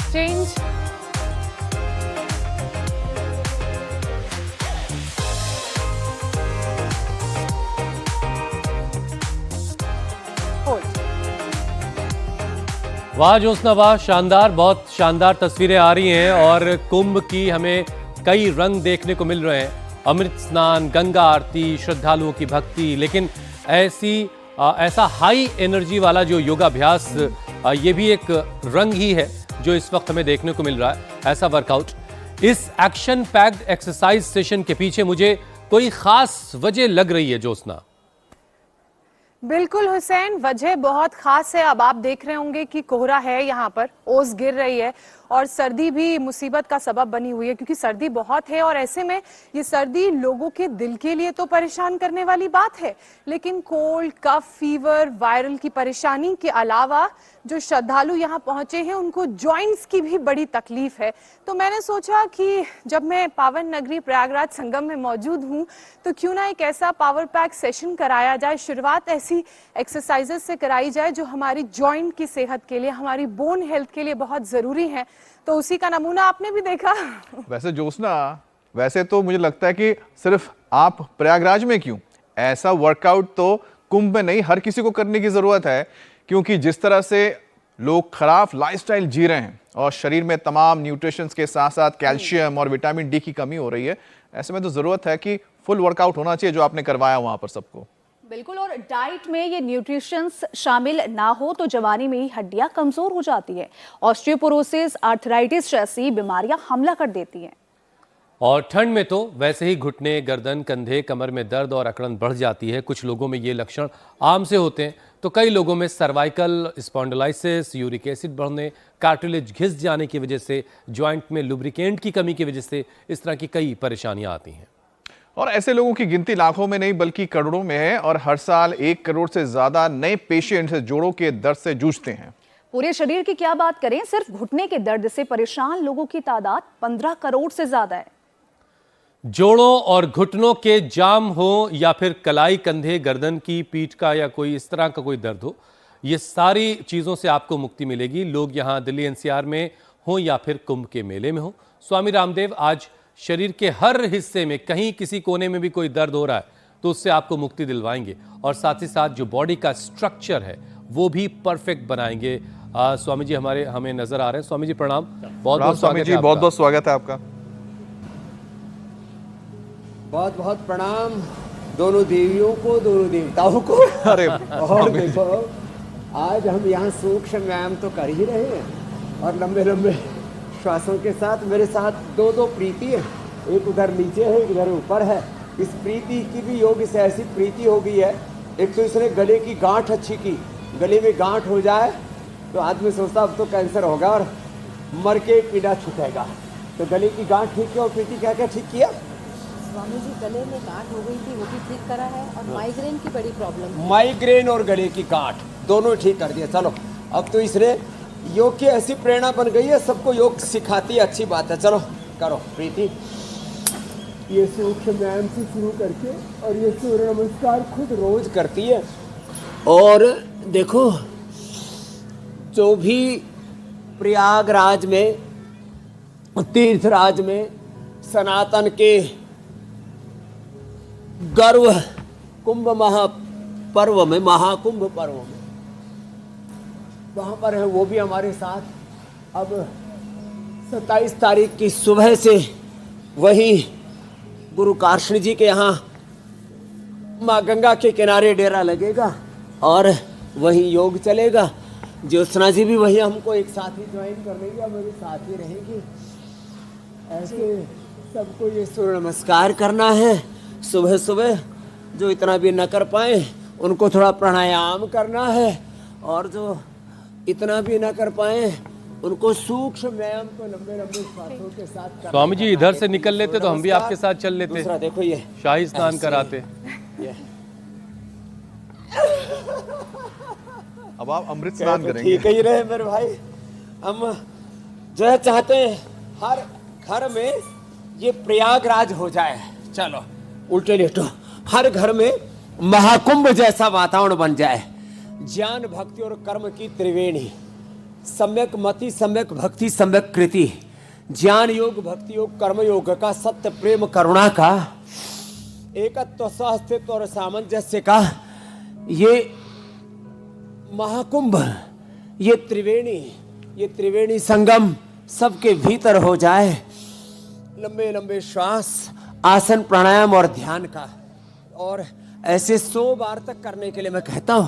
Exchange. वाह ज्योत्सना वाह, शानदार, बहुत शानदार तस्वीरें आ रही हैं और कुंभ की हमें कई रंग देखने को मिल रहे हैं। अमृत स्नान, गंगा आरती, श्रद्धालुओं की भक्ति, लेकिन ऐसा हाई एनर्जी वाला जो योगाभ्यास, ये भी एक रंग ही है जो इस वक्त हमें देखने को मिल रहा है। ऐसा वर्कआउट, इस एक्शन पैक्ड एक्सरसाइज सेशन के पीछे मुझे कोई खास वजह लग रही है ज्योत्सना। बिल्कुल हुसैन, वजह बहुत खास है। अब आप देख रहे होंगे कि कोहरा है, यहाँ पर ओस गिर रही है और सर्दी भी मुसीबत का सबब बनी हुई है, क्योंकि सर्दी बहुत है। और ऐसे में ये सर्दी लोगों के दिल के लिए तो परेशान करने वाली बात है, लेकिन कोल्ड, कफ, फीवर, वायरल की परेशानी के अलावा जो श्रद्धालु यहाँ पहुंचे हैं उनको जॉइंट्स की भी बड़ी तकलीफ है। तो मैंने सोचा कि जब मैं पावन नगरी प्रयागराज संगम में मौजूद हूँ तो क्यों ना एक ऐसा पावर पैक सेशन कराया जाए। शुरुआत ऐसी एक्सरसाइजेस से कराई जाए जो हमारी जॉइंट की सेहत के लिए, हमारी बोन हेल्थ के लिए बहुत जरूरी है। तो उसी का नमूना आपने भी देखा। वैसे ज्योत्सना, वैसे तो मुझे लगता है कि सिर्फ आप प्रयागराज में क्यों, ऐसा वर्कआउट तो कुंभ में नहीं, हर किसी को करने की जरूरत है। क्योंकि जिस तरह से लोग खराब लाइफस्टाइल जी रहे हैं और शरीर में तमाम न्यूट्रिशंस के साथ साथ कैल्शियम और विटामिन डी की कमी हो रही है, ऐसे में तो जरूरत है कि फुल वर्कआउट होना चाहिए जो आपने करवाया वहां पर सबको। बिल्कुल, और डाइट में ये न्यूट्रिशंस शामिल ना हो तो जवानी में ही हड्डियां कमजोर हो जाती है। ऑस्टियोपोरोसिस, आर्थराइटिस जैसी बीमारियां हमला कर देती हैं। और ठंड में तो वैसे ही घुटने, गर्दन, कंधे, कमर में दर्द और अकड़न बढ़ जाती है। कुछ लोगों में ये लक्षण आम से होते हैं तो कई लोगों में सर्वाइकल स्पॉन्डिलाइसिस, यूरिक एसिड बढ़ने, कार्टिलेज घिस जाने की वजह से, जॉइंट में लुब्रिकेंट की कमी की वजह से इस तरह की कई परेशानियां आती हैं। और ऐसे लोगों की गिनती लाखों में नहीं बल्कि करोड़ों में है और हर साल 1 करोड़ से ज्यादा नए पेशेंट्स जोड़ों के दर्द से जूझते हैं। पूरे शरीर की क्या बात करें, सिर्फ घुटने के दर्द से परेशान लोगों की तादाद 15 करोड़ से ज्यादा है। जोड़ों और घुटनों के जाम हो या फिर कलाई, कंधे, गर्दन की, पीठ का या कोई इस तरह का कोई दर्द हो, ये सारी चीज़ों से आपको मुक्ति मिलेगी। लोग यहाँ दिल्ली एनसीआर में हो या फिर कुंभ के मेले में हो, स्वामी रामदेव आज शरीर के हर हिस्से में कहीं किसी कोने में भी कोई दर्द हो रहा है तो उससे आपको मुक्ति दिलवाएंगे और साथ ही साथ जो बॉडी का स्ट्रक्चर है वो भी परफेक्ट बनाएंगे। स्वामी जी हमें नजर आ रहे हैं। स्वामी जी प्रणाम, बहुत बहुत स्वागत है। बहुत बहुत स्वागत है आपका। बहुत बहुत प्रणाम दोनों देवियों को, दोनों देवताओं को। अरे और देखो, आज हम यहाँ सूक्ष्म व्यायाम तो कर ही रहे हैं और लंबे लंबे श्वासों के साथ। मेरे साथ दो प्रीति है, एक उधर नीचे है, एक उधर ऊपर है। इस प्रीति की भी योग से ऐसी प्रीति हो गई है, एक तो इसने गले की गांठ अच्छी की, गले में गांठ हो जाए तो आदमी सोचता अब तो कैंसर होगा और मर के पीड़ा छूटेगा। तो गले की गांठ ठीक किया। और प्रीति क्या क्या ठीक किया? स्वामी जी, गले में गांठ हो गई थी, वो भी ठीक करा है, और माइग्रेन की बड़ी प्रॉब्लम, माइग्रेन और गले की गांठ दोनों ठीक कर दिया। चलो, अब तो इसने योग की ऐसी प्रेरणा बन गई है, सबको योग सिखाती है, अच्छी बात है। चलो करो प्रीति। ये सूक्ष्म व्यायाम से शुरू करके और ये सूर्य नमस्कार खुद रोज करती है। और देखो, जो भी प्रयागराज में, तीर्थराज में, सनातन के गर्व कुंभ महापर्व में, महाकुंभ पर्व में वहाँ पर है, वो भी हमारे साथ। अब 27 तारीख की सुबह से वही गुरु कार्ष्ण जी के यहाँ माँ गंगा के किनारे डेरा लगेगा और वही योग चलेगा। ज्योत्सना जी भी वही हमको एक साथ ही ज्वाइन कर लेंगे और मेरे साथ ही रहेगी। ऐसे सबको ये सूर्य नमस्कार करना है सुबह सुबह। जो इतना भी न कर पाए उनको थोड़ा प्राणायाम करना है, और जो इतना भी न कर पाए उनको सूक्ष्म व्यायाम को लंबे लंबे श्वासों के साथ करना। स्वामी जी इधर से निकल लेते तो हम भी आपके साथ चल लेते। दूसरा देखो, ये शाही स्नान कराते। अब आप अमृत स्नान करेंगे। ठीक ही रहे मेरे भाई। हम जो है चाहते हैं हर घर में ये प्रयागराज हो जाए। चलो उल्टे लेटो। हर घर में महाकुंभ जैसा वातावरण बन जाए। ज्ञान, भक्ति और कर्म की त्रिवेणी सम्यक मति, सम्यक भक्ति, सम्यक कृति, ज्ञान योग, भक्ति योग, कर्म योग का, सत्य प्रेम करुणा का, एकत्व सहस्तित्व और सामंजस्य का ये महाकुंभ, ये त्रिवेणी संगम सबके भीतर हो जाए। लंबे लंबे श्वास, आसन, प्राणायाम और ध्यान का, और ऐसे 100 बार तक करने के लिए मैं कहता हूँ।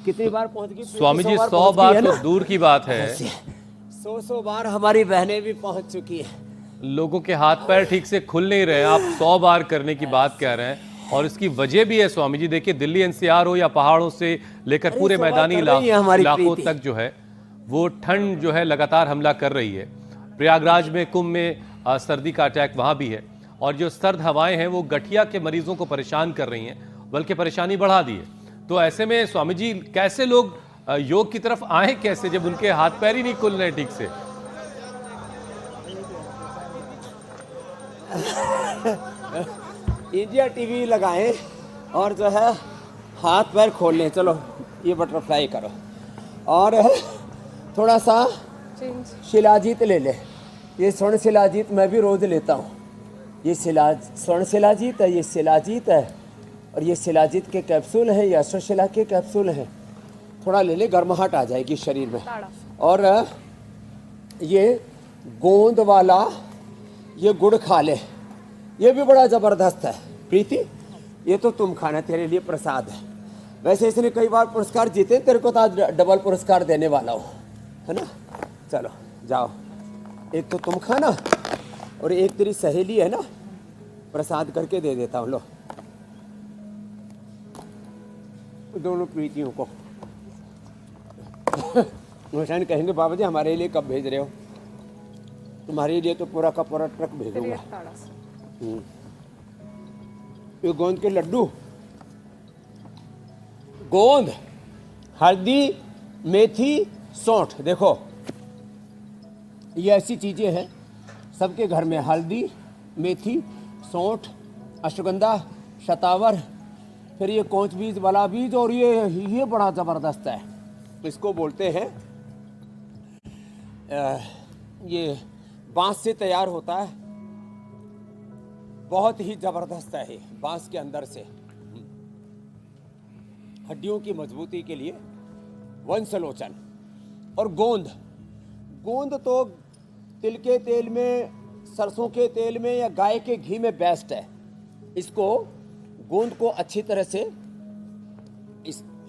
कितनी बार पहुंच गई स्वामी जी? 100 बार तो दूर की बात है, 100 बार हमारी बहनें भी पहुंच चुकी है। लोगों के हाथ पैर ठीक से खुल नहीं रहे, आप 100 बार करने की बात कह रहे हैं। और इसकी वजह भी है स्वामी जी, देखिए दिल्ली एनसीआर हो या पहाड़ों से लेकर पूरे मैदानी इलाकों तक जो है वो ठंड जो है लगातार हमला कर रही है। प्रयागराज में कुंभ में सर्दी का अटैक वहां भी है, और जो सर्द हवाएं हैं वो गठिया के मरीजों को परेशान कर रही हैं, बल्कि परेशानी बढ़ा दी है। तो ऐसे में स्वामी जी कैसे लोग योग की तरफ आए कैसे, जब उनके हाथ पैर ही नहीं खुल रहे ठीक से? इंडिया टीवी लगाएं और जो है हाथ पैर खोल लें। चलो ये बटरफ्लाई करो, और थोड़ा सा शिलाजीत ले ले। ये स्वर्ण शिलाजीत मैं भी रोज लेता हूँ। ये स्वर्ण शिलाजीत है, ये शिलाजीत है, और ये शिलाजीत के कैप्सूल हैं, ये अश्वशिला के कैप्सूल हैं। थोड़ा ले ले, गर्माहट आ जाएगी शरीर में। और ये गोंद वाला ये गुड़ खा ले, ये भी बड़ा ज़बरदस्त है। प्रीति, ये तो तुम खाना, तेरे लिए प्रसाद है। वैसे इसने कई बार पुरस्कार जीते, तेरे को तो आज डबल पुरस्कार देने वाला हूँ, है ना। चलो जाओ, एक तो तुम खाना और एक तेरी सहेली है ना, प्रसाद करके दे देता हूँ। लो दोनों प्रीतियों को। हुसैन कहेंगे बाबा जी हमारे लिए कब भेज रहे हो? तुम्हारे लिए तो पूरा का पूरा ट्रक भेजूंगा। ये गोंद के लड्डू, गोंद, हल्दी, मेथी, सौंठ। देखो ये ऐसी चीजें हैं सबके घर में, हल्दी, मेथी, सौंठ, अश्वगंधा, शतावर, फिर ये कोंच बीज, बला बीज, और ये बड़ा जबरदस्त है। इसको बोलते हैं ये बांस से तैयार होता है, बहुत ही जबरदस्त है ये, बांस के अंदर से। हड्डियों की मजबूती के लिए वंशलोचन। और गोंद, गोंद तो तिल के तेल में, सरसों के तेल में या गाय के घी में बेस्ट है। इसको गोंद को अच्छी तरह से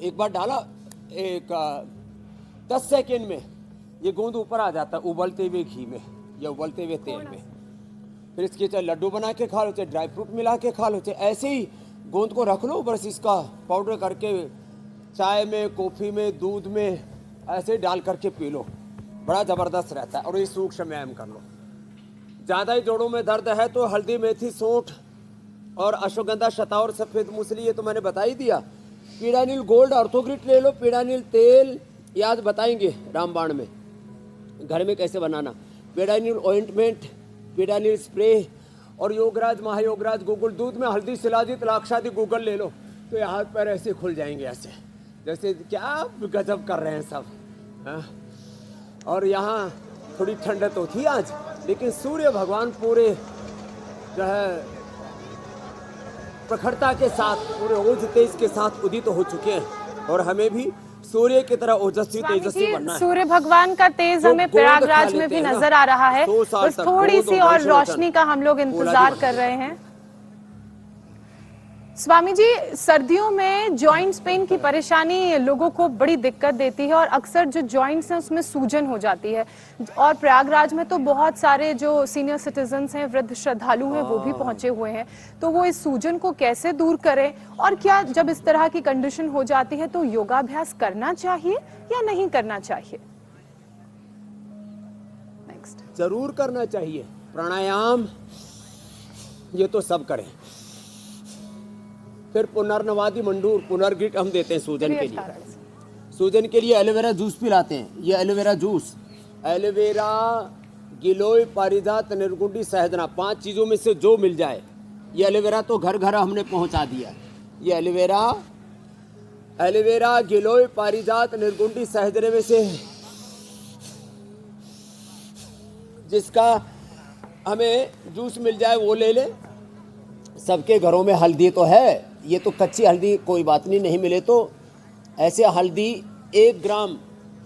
एक बार डाला, 10 सेकेंड में ये गोंद ऊपर आ जाता है, उबलते हुए घी में या उबलते हुए तेल में। फिर इसके चाहे लड्डू बना के खा लो, चाहे ड्राई फ्रूट मिला के खा लो, चाहे ऐसे ही गोंद को रख लो, बस इसका पाउडर करके चाय में, कॉफ़ी में, दूध में ऐसे डाल करके पी लो, बड़ा ज़बरदस्त रहता है। और ये सूक्ष्म व्यायाम कर लो। ज़्यादा ही जोड़ों में दर्द है तो हल्दी, मेथी, सौंठ और अश्वगंधा, शतावर, सफ़ेद मूसली, ये तो मैंने बता ही दिया। पीड़ानील गोल्ड ऑर्थोग्रिट ले लो, पीड़ानील तेल ये आज बताएंगे रामबाण में घर में कैसे बनाना, पीड़ानील ऑइंटमेंट, पीड़ानील स्प्रे, और योगराज, महायोगराज, गूगल दूध में हल्दी, शिलाजीत, लाक्षादी, गूगल ले लो तो ये हाथ पैर ऐसे खुल जाएंगे, ऐसे जैसे क्या गजब कर रहे हैं सब। हाँ? और यहाँ थोड़ी ठंडक तो थी आज, लेकिन सूर्य भगवान पूरे जो है प्रखरता के साथ, पूरे ओज तेज के साथ उदित हो चुके हैं, और हमें भी सूर्य की तरह ओजस्वी तेजस्वी बनना है। सूर्य भगवान का तेज हमें प्रयागराज में भी नजर आ रहा है, बस थोड़ी सी और रोशनी का हम लोग इंतजार कर रहे हैं। स्वामी जी, सर्दियों में जॉइंट्स पेन की परेशानी लोगों को बड़ी दिक्कत देती है, और अक्सर जो जॉइंट्स हैं उसमें सूजन हो जाती है, और प्रयागराज में तो बहुत सारे जो सीनियर सिटीजन्स हैं, वृद्ध श्रद्धालु हैं, वो भी पहुंचे हुए हैं। तो वो इस सूजन को कैसे दूर करें, और क्या जब इस तरह की कंडीशन हो जाती है तो योगाभ्यास करना चाहिए या नहीं करना चाहिए? नेक्स्ट, जरूर करना चाहिए प्राणायाम, ये तो सब करें। फिर पुनर्नवादी मंडूर, पुनर्गिट हम देते हैं सूजन के लिए। सूजन के लिए एलोवेरा जूस पिलाते हैं। ये एलोवेरा जूस, एलोवेरा, गिलोय, पारिजात, निर्गुंडी, सहजना, 5 चीज़ों में से जो मिल जाए। ये एलोवेरा तो घर घर हमने पहुंचा दिया। ये एलोवेरा, गिलोय, पारिजात, निर्गुंडी, सहजने में से जिसका हमें जूस मिल जाए वो ले ले। सबके घरों में हल्दी तो है, ये तो कच्ची हल्दी कोई बात नहीं, नहीं मिले तो ऐसे हल्दी 1 ग्राम।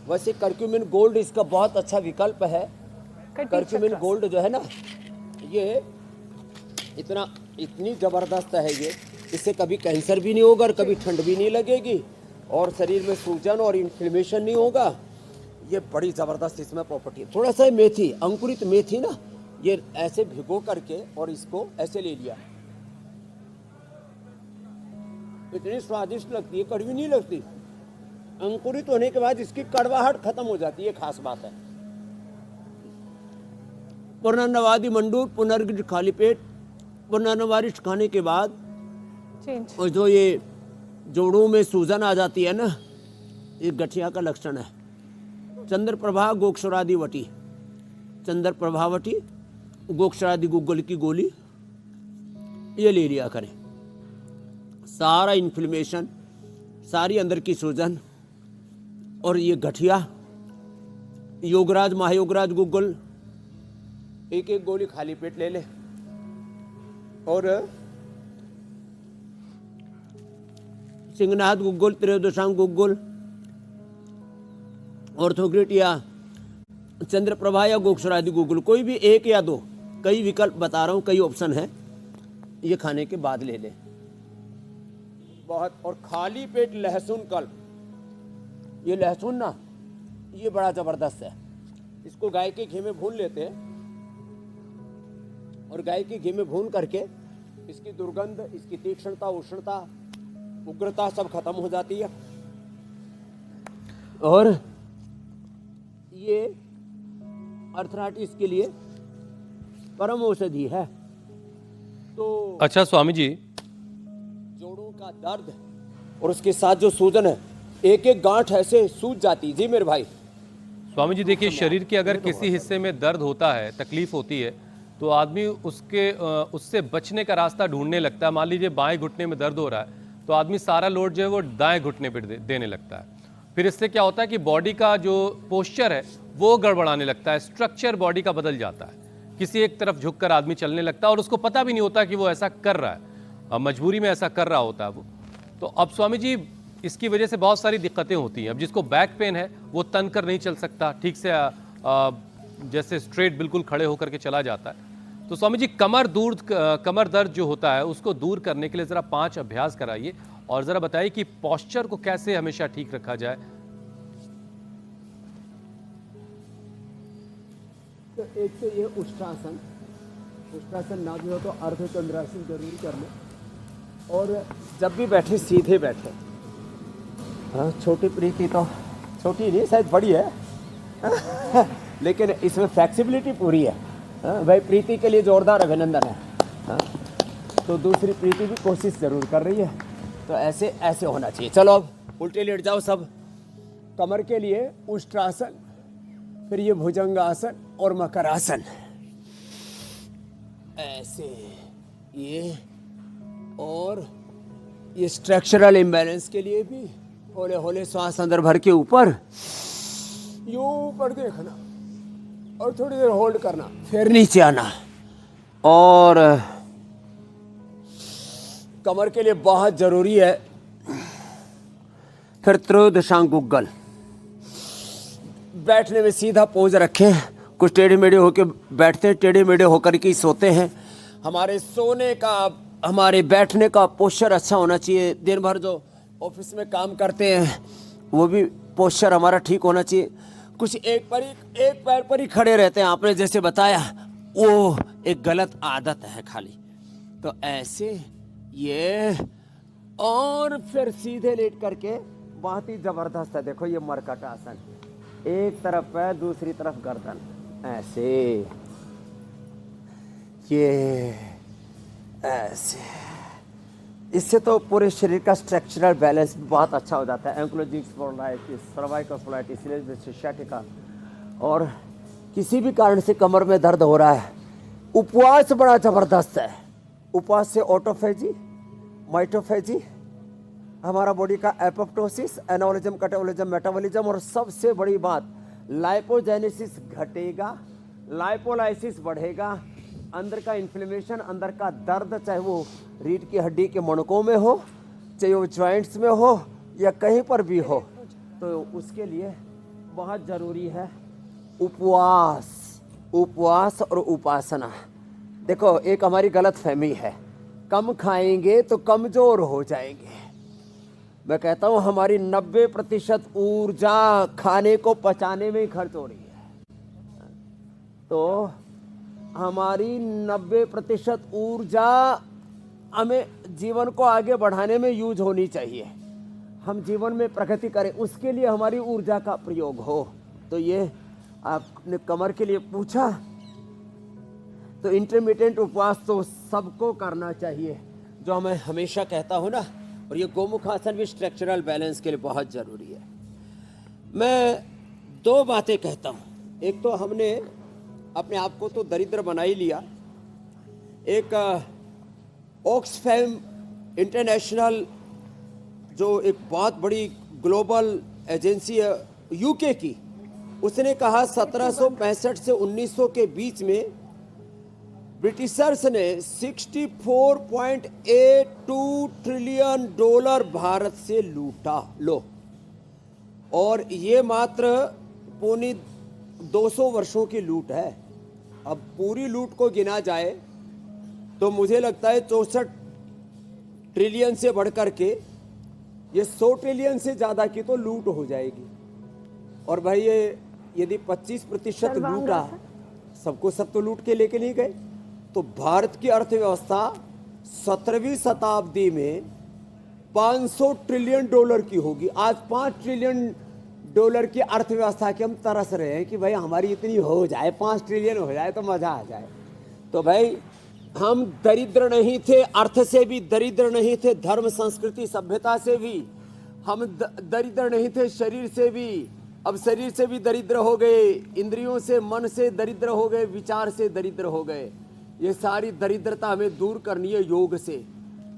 वैसे करक्यूमिन गोल्ड इसका बहुत अच्छा विकल्प है। करक्यूमिन गोल्ड जो है ना, ये इतनी ज़बरदस्त है ये, इससे कभी कैंसर भी नहीं होगा और कभी ठंड भी नहीं लगेगी और शरीर में सूजन और इन्फ्लेमेशन नहीं होगा। ये बड़ी ज़बरदस्त इसमें प्रॉपर्टी है। थोड़ा सा मेथी, अंकुरित मेथी ना, ये ऐसे भिगो करके और इसको ऐसे ले लिया, इतनी स्वादिष्ट लगती है, कड़वी नहीं लगती। अंकुरित होने के बाद इसकी कड़वाहट खत्म हो जाती है, खास बात है। पुनर्नवादी मंडूर, पुनर्गिर खाली पेट, पुनर्नवारिश खाने के बाद और जो ये जोड़ों में सूजन आ जाती है ना, ये गठिया का लक्षण है। चंद्र प्रभा गोक्षरादि वटी, चंद्र प्रभावटी गोक्षरादि गुग्गल की गोली ये ले लिया करें। सारा इन्फ्लेमेशन, सारी अंदर की सूजन और ये गठिया, योगराज महायोगराज गुग्गल 1-1 गोली खाली पेट ले ले। और सिंहनाथ गुग्गल, त्रयोदशांग गुग्गल, ऑर्थोग्रेट या चंद्रप्रभा या गोक्षरादि गुग्गल, कोई भी 1 या 2, कई विकल्प बता रहा हूँ, कई ऑप्शन है, ये खाने के बाद ले ले बहुत। और खाली पेट लहसुन कल्प, ये लहसुन ना, ये बड़ा जबरदस्त है। इसको गाय के घी में भून लेते हैं और गाय के घी में भून करके इसकी दुर्गंध, इसकी तीक्ष्णता, उष्णता, उग्रता सब खत्म हो जाती है। और ये अर्थराइटिस के लिए परम औषधि है। तो अच्छा स्वामी जी, जोड़ों का दर्द और उसके साथ जो सूजन है, 1-1 गांठ ऐसे सूज जाती। जी मेरे भाई। स्वामी जी देखिए, शरीर के अगर किसी हिस्से में दर्द होता है, तकलीफ होती है, तो आदमी उससे बचने का रास्ता ढूंढने लगता है। मान लीजिए बाएं घुटने में दर्द हो रहा है, तो आदमी सारा लोड जो है वो दाएं घुटने पर देने लगता है। फिर इससे क्या होता है कि बॉडी का जो पोस्चर है वो गड़बड़ाने लगता है, स्ट्रक्चर बॉडी का बदल जाता है, किसी एक तरफ झुककर आदमी चलने लगता है और उसको पता भी नहीं होता कि वो ऐसा कर रहा है, मजबूरी में ऐसा कर रहा होता है वो। तो अब स्वामी जी, इसकी वजह से बहुत सारी दिक्कतें होती हैं। अब जिसको बैक पेन है वो तन कर नहीं चल सकता ठीक से, जैसे स्ट्रेट बिल्कुल खड़े होकर के चला जाता है। तो स्वामी जी, कमर दर्द जो होता है उसको दूर करने के लिए ज़रा 5 अभ्यास कराइए और ज़रा बताइए कि पोस्चर को कैसे हमेशा ठीक रखा जाए। तो एक तो ये उष्टासन, उष्टासन ना भी हो तो अर्धचंद्रासन जरूर कर लें। और जब भी बैठे सीधे बैठे। हाँ, छोटी प्रीति तो छोटी नहीं, शायद बड़ी है लेकिन इसमें फ्लेक्सिबिलिटी पूरी है। हाँ, भाई प्रीति के लिए जोरदार अभिनंदन है। हाँ, तो दूसरी प्रीति भी कोशिश जरूर कर रही है। तो ऐसे होना चाहिए। चलो अब उल्टे लेट जाओ सब। कमर के लिए उष्ट्रासन, फिर ये भुजंगासन और मकरासन, ऐसे ये। और ये स्ट्रक्चरल इम्बैलेंस के लिए भी हौले हौले श्वास अंदर भर के ऊपर यूं ऊपर देखना और थोड़ी देर होल्ड करना, फिर नीचे आना। और कमर के लिए बहुत जरूरी है फिर त्रयोदशांग गुग्गल। बैठने में सीधा पोज रखें, कुछ टेढ़े मेढ़े होकर बैठते हैं, टेढ़े मेढ़े होकर के सोते हैं। हमारे सोने का, हमारे बैठने का पोस्चर अच्छा होना चाहिए। दिन भर जो ऑफिस में काम करते हैं वो भी पोस्चर हमारा ठीक होना चाहिए। कुछ एक पैर पर ही खड़े रहते हैं, आपने जैसे बताया, वो एक गलत आदत है खाली। तो ऐसे ये, और फिर सीधे लेट करके बहुत ही जबरदस्त है। देखो ये मरकट आसन, एक तरफ पैर दूसरी तरफ गर्दन, ऐसे ये ऐसे। इससे तो पूरे शरीर का स्ट्रक्चरल बैलेंस बहुत अच्छा हो जाता है। Ankylosing spondylitis, cervical spondylitis, sciatica. और किसी भी कारण से कमर में दर्द हो रहा है, उपवास बड़ा जबरदस्त है। उपवास से ऑटोफेजी, माइटोफेजी, हमारा बॉडी का एपोप्टोसिस, एनाबॉलिज्म, कैटाबॉलिज्म, मेटाबॉलिज्म और सबसे बड़ी बात लाइपोजेनेसिस घटेगा, लाइपोलाइसिस बढ़ेगा, अंदर का इन्फ्लेमेशन, अंदर का दर्द, चाहे वो रीढ़ की हड्डी के मणकों में हो, चाहे वो जॉइंट्स में हो या कहीं पर भी हो, तो उसके लिए बहुत ज़रूरी है उपवास। उपवास और उपासना। देखो, एक हमारी गलत फहमी है, कम खाएंगे तो कमज़ोर हो जाएंगे। मैं कहता हूँ हमारी 90% ऊर्जा खाने को पचाने में ही खर्च हो रही है। तो हमारी 90% ऊर्जा हमें जीवन को आगे बढ़ाने में यूज होनी चाहिए। हम जीवन में प्रगति करें, उसके लिए हमारी ऊर्जा का प्रयोग हो। तो ये आपने कमर के लिए पूछा, तो इंटरमिटेंट उपवास तो सबको करना चाहिए, जो मैं हमेशा कहता हूँ ना। और ये गोमुख आसन भी स्ट्रक्चरल बैलेंस के लिए बहुत ज़रूरी है। मैं दो बातें कहता हूँ। एक तो हमने अपने आप को तो दरिद्र बना ही लिया। एक ऑक्सफैम इंटरनेशनल, जो एक बहुत बड़ी ग्लोबल एजेंसी है यूके की, उसने कहा 1765 से 1900 के बीच में ब्रिटिशर्स ने 64.82 ट्रिलियन डॉलर भारत से लूटा। लो, और ये मात्र पौने 200 वर्षों की लूट है। अब पूरी लूट को गिना जाए तो मुझे लगता है 64 ट्रिलियन से बढ़कर के ये 100 ट्रिलियन से ज़्यादा की तो लूट हो जाएगी। और भाई ये यदि 25% लूटा, सबको सब तो लूट के लेके नहीं गए। तो भारत की अर्थव्यवस्था 17वीं शताब्दी में 500 ट्रिलियन डॉलर की होगी। आज 5 ट्रिलियन डॉलर की अर्थव्यवस्था के हम तरस रहे हैं कि भाई हमारी इतनी हो जाए, 5 ट्रिलियन हो जाए तो मज़ा आ जाए। तो भाई हम दरिद्र नहीं थे, अर्थ से भी दरिद्र नहीं थे, धर्म संस्कृति सभ्यता से भी हम दरिद्र नहीं थे, शरीर से भी। अब शरीर से भी दरिद्र हो गए, इंद्रियों से, मन से दरिद्र हो गए, विचार से दरिद्र हो गए। ये सारी दरिद्रता हमें दूर करनी है योग से।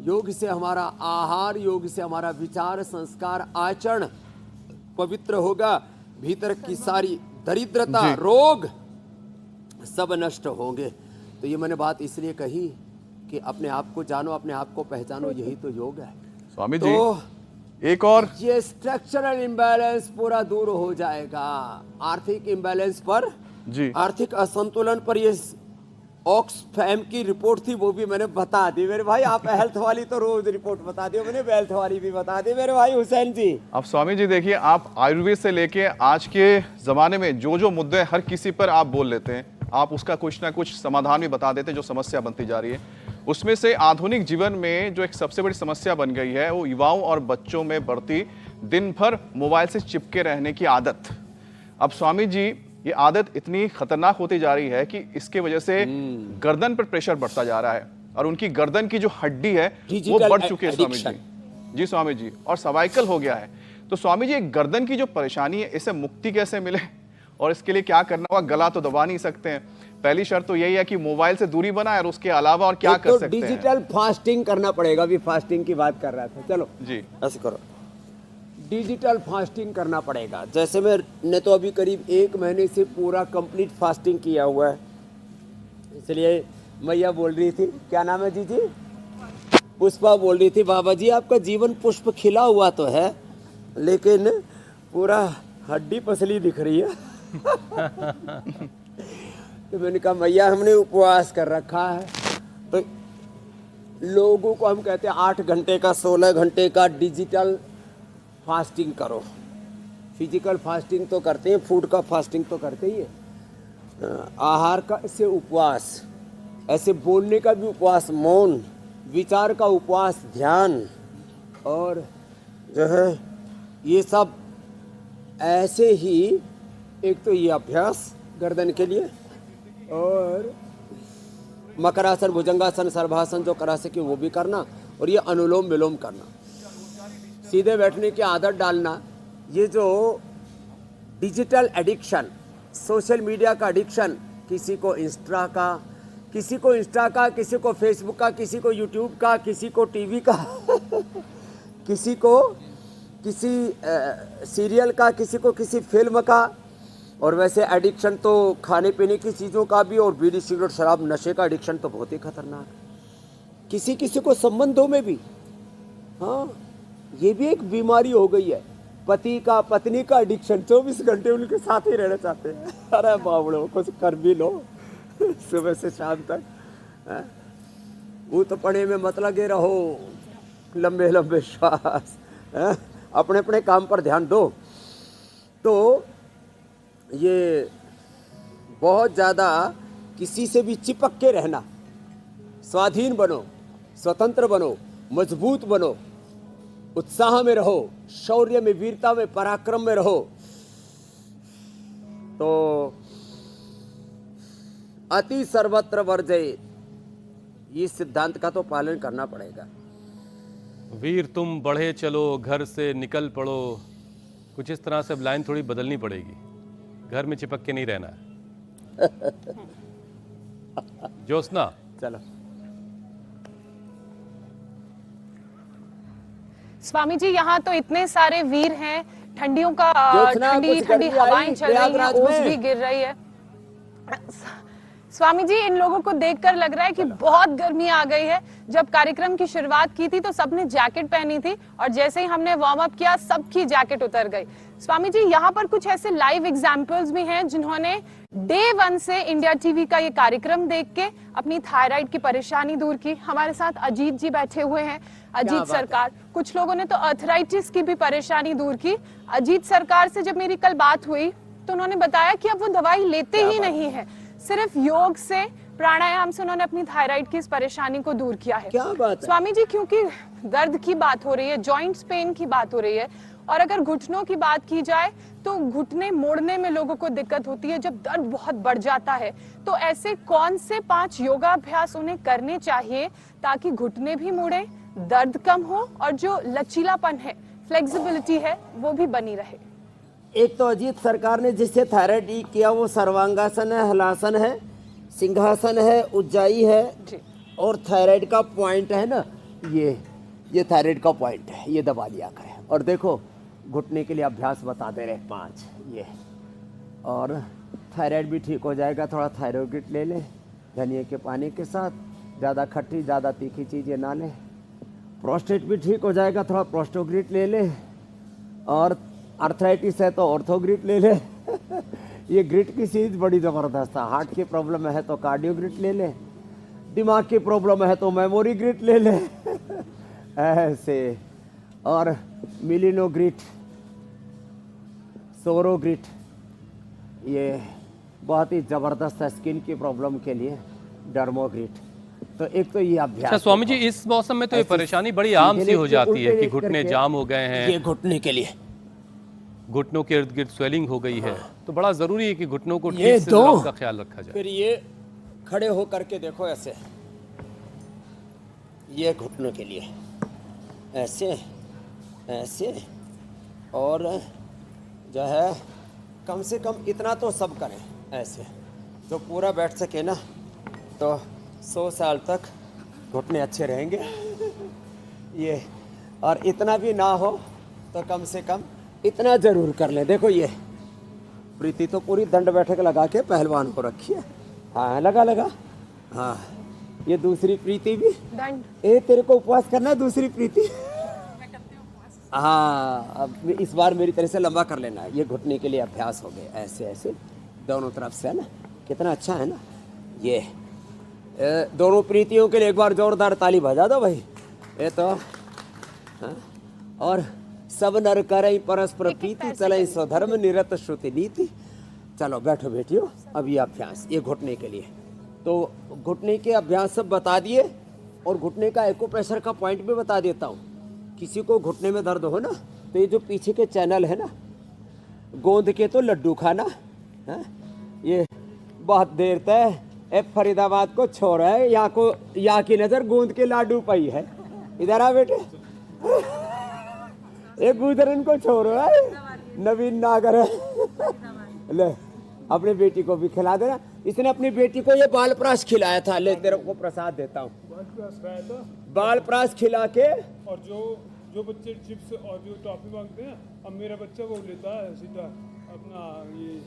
योग से हमारा आहार, योग से हमारा विचार, संस्कार, आचरण पवित्र होगा। भीतर की सारी दरिद्रता, रोग सब नष्ट होंगे। तो ये मैंने बात इसलिए कही कि अपने आप को जानो, अपने आप को पहचानो, यही तो योग है। स्वामी तो जी, एक और ये स्ट्रक्चरल इम्बैलेंस पूरा दूर हो जाएगा। आर्थिक इम्बैलेंस पर जी, आर्थिक असंतुलन पर ये ऑक्सफैम की रिपोर्ट थी, वो भी मैंने बता दी मेरे भाई। आप हेल्थ वाली तो रोज रिपोर्ट बता दी, मैंने वेल्थ वाली भी बता दी मेरे भाई हुसैन जी। अब स्वामी जी देखिए, आप आयुर्वेद से लेके आज के ज़माने में जो जो मुद्दे हर किसी पर आप बोल लेते हैं, आप उसका कुछ ना कुछ समाधान भी बता देते हैं, जो समस्या बनती जा रही है। उसमें से आधुनिक जीवन में जो एक सबसे बड़ी समस्या बन गई है, वो युवाओं और बच्चों में बढ़ती दिन भर मोबाइल से चिपके रहने की आदत। अब स्वामी जी, ये आदत इतनी खतरनाक होती जा रही है कि इसके वजह से गर्दन पर प्रेशर बढ़ता जा रहा है, और उनकी गर्दन की जो हड्डी है वो बढ़ चुकी है स्वामी जी। जी स्वामी जी, और सर्वाइकल हो गया है। तो स्वामी जी, गर्दन की जो परेशानी है, इससे मुक्ति कैसे मिले और इसके लिए क्या करना होगा? गला तो दबा नहीं सकते हैं, पहली शर्त तो यही है कि मोबाइल से दूरी बनाए, और उसके अलावा और क्या कर सकते हैं? डिजिटल फास्टिंग करना पड़ेगा। अभी फास्टिंग की बात कर रहा था, चलो जी ऐसे करो, डिजिटल फास्टिंग करना पड़ेगा। जैसे मैंने तो अभी करीब 1 महीने से पूरा कंप्लीट फास्टिंग किया हुआ है। इसलिए मैया बोल रही थी, क्या नाम है जी? पुष्पा बोल रही थी, बाबा जी आपका जीवन पुष्प खिला हुआ तो है, लेकिन पूरा हड्डी पसली दिख रही है। तो मैंने कहा मैया हमने उपवास कर रखा है। तो लोगों को हम कहते हैं 8 घंटे का, 16 घंटे का डिजिटल फास्टिंग करो। फिजिकल फास्टिंग तो करते हैं, फूड का फास्टिंग तो करते ही है। आहार का से उपवास, ऐसे बोलने का भी उपवास, मौन, विचार का उपवास, ध्यान, और जो है ये सब ऐसे ही। एक तो ये अभ्यास गर्दन के लिए, और मकरासन, भुजंगासन, सर्वासन जो करा सके वो भी करना, और ये अनुलोम विलोम करना, सीधे बैठने की आदत डालना। ये जो डिजिटल एडिक्शन, सोशल मीडिया का एडिक्शन, किसी को इंस्टा का, किसी को फेसबुक का, किसी को यूट्यूब का, किसी को टीवी का, किसी को किसी सीरियल का, किसी को किसी फिल्म का, और वैसे एडिक्शन तो खाने पीने की चीज़ों का भी, और बीड़ी सिगरेट शराब नशे का एडिक्शन तो बहुत ही खतरनाक है, किसी किसी को संबंधों में भी। हाँ, ये भी एक बीमारी हो गई है, पति का पत्नी का एडिक्शन, 24 घंटे उनके साथ ही रहना चाहते हैं। अरे बाबड़ो, कुछ कर भी लो सुबह से शाम तक। वो तो पढ़े में मत लगे रहो, लंबे लंबे श्वास, अपने अपने काम पर ध्यान दो। तो ये बहुत ज़्यादा किसी से भी चिपक के रहना, स्वाधीन बनो, स्वतंत्र बनो, मजबूत बनो, उत्साह में रहो, शौर्य में, वीरता में, पराक्रम में रहो। तो अति सर्वत्र वर्जय, इस सिद्धांत का तो पालन करना पड़ेगा। वीर तुम बढ़े चलो, घर से निकल पड़ो, कुछ इस तरह से अब लाइन थोड़ी बदलनी पड़ेगी, घर में चिपक के नहीं रहना है। ज्योत्सना, चलो। स्वामी जी, यहाँ तो इतने सारे वीर हैं, ठंडियों का ज्योत्सना, ठंडी कुछ ठंडी गर्मी आई हवाएं चल रही हैं, प्रयागराज ओस में? भी गिर रही है। स्वामी जी, इन लोगों को देखकर लग रहा है कि बहुत गर्मी आ गई है। जब कार्यक्रम की शुरुआत की थी तो सबने जैकेट पहनी थी, और जैसे ही हमने वार्म अप किया सबकी जैकेट उतर गई। स्वामी जी, यहाँ पर कुछ ऐसे लाइव एग्जाम्पल्स भी हैं जिन्होंने डे 1 से इंडिया टीवी का ये कार्यक्रम देख के अपनी थायराइड की परेशानी दूर की। हमारे साथ अजीत जी बैठे हुए हैं, अजीत सरकार। कुछ लोगों ने तो अर्थराइटिस की भी परेशानी दूर की। अजीत सरकार से जब मेरी कल बात हुई तो उन्होंने बताया कि अब वो दवाई लेते ही नहीं है, सिर्फ योग से, प्राणायाम से उन्होंने अपनी थायराइड की इस परेशानी को दूर किया है। क्या बात है? स्वामी जी, क्योंकि दर्द की बात हो रही है, जॉइंट्स पेन की बात हो रही है, और अगर घुटनों की बात की जाए तो घुटने मोड़ने में लोगों को दिक्कत होती है जब दर्द बहुत बढ़ जाता है। तो ऐसे कौन से 5 योगाभ्यास उन्हें करने चाहिए ताकि घुटने भी मुड़े, दर्द कम हो, और जो लचीलापन है, फ्लेक्सिबिलिटी है, वो भी बनी रहे? एक तो अजीत सरकार ने जिससे थायराइड ठीक किया वो सर्वांगासन है, हलासन है, सिंहासन है, उज्जाई है, और थायराइड का पॉइंट है ना, ये थायराइड का पॉइंट है, ये दबा लिया करें। और देखो, घुटने के लिए अभ्यास बता दे रहे 5 ये, और थायराइड भी ठीक हो जाएगा। थोड़ा थायरोगिट ले ले धनिया के पानी के साथ, ज़्यादा खट्टी ज़्यादा तीखी चीज़ें ना ले। प्रोस्टेट भी ठीक हो जाएगा, थोड़ा प्रोस्टोग्रिट ले ले। और आर्थराइटिस है तो ऑर्थोग्रिट ले ले। ये ग्रिट की चीज़ बड़ी ज़बरदस्त है। हार्ट की प्रॉब्लम है तो कार्डियोग्रिट ले ले, दिमाग की प्रॉब्लम है तो मेमोरी ग्रिट ले ले। ऐसे, और मिलिनोग्रिट, सोरोग्रिट, ये बहुत ही ज़बरदस्त है स्किन की प्रॉब्लम के लिए, डर्मोग्रिट। तो एक तो ये अभ्यास। अच्छा स्वामी जी, इस मौसम में तो ये परेशानी बड़ी आम सी हो जाती है कि घुटने जाम हो गए हैं, ये घुटने के लिए, घुटनों के इर्द गिर्द स्वेलिंग हो गई है, तो बड़ा जरूरी है कि घुटनों को ये ठीक से दो, का ख्याल रखा जाए। फिर ये खड़े हो करके देखो ऐसे, ये घुटनों के लिए ऐसे ऐसे, और जो है कम से कम इतना तो सब करें ऐसे, तो पूरा बैठ सके ना, तो 100 साल तक घुटने अच्छे रहेंगे। ये, और इतना भी ना हो तो कम से कम इतना जरूर कर लें। देखो ये प्रीति तो पूरी दंड बैठक लगा के पहलवान को रखी है। हाँ लगा लगा, हाँ। ये दूसरी प्रीति भी, दंड, ए तेरे को उपवास करना है, दूसरी प्रीति। हाँ, अब इस बार मेरी तरह से लंबा कर लेना। ये घुटने के लिए अभ्यास हो गए, ऐसे ऐसे दोनों तरफ से, है ना, कितना अच्छा है ना। ये दोनों प्रीतियों के लिए एक बार जोरदार ताली बजा दो भाई। ये तो हाँ? और सब नर करई परस्पर प्रीति, चलई स्वधर्म निरत श्रुति नीति। चलो बैठो बेटियों, अब ये अभ्यास, ये घुटने के लिए, तो घुटने के अभ्यास सब बता दिए, और घुटने का एक्यूप्रेशर का पॉइंट भी बता देता हूँ। किसी को घुटने में दर्द हो ना, तो ये जो पीछे के चैनल है ना, गोंद के तो लड्डू खाना है, ये बहुत देर तक फरीदाबाद को छोड़ है, यहाँ की नजर गोंद के लाडू पाई है। इधर आ बेटे, एक गुजरन को छोड़ो है, नवीन नागर है। ले अपनी बेटी को भी खिला देना। इसने अपनी बेटी को ये बाल प्राश खिलाया था, ले तेरे को प्रसाद देता हूँ। बाल प्राश खिला के, और जो बच्चे चिप्स और जो टॉफी मांगते हैं, अब मेरा बच्चा वो लेता है सीधा अपना ये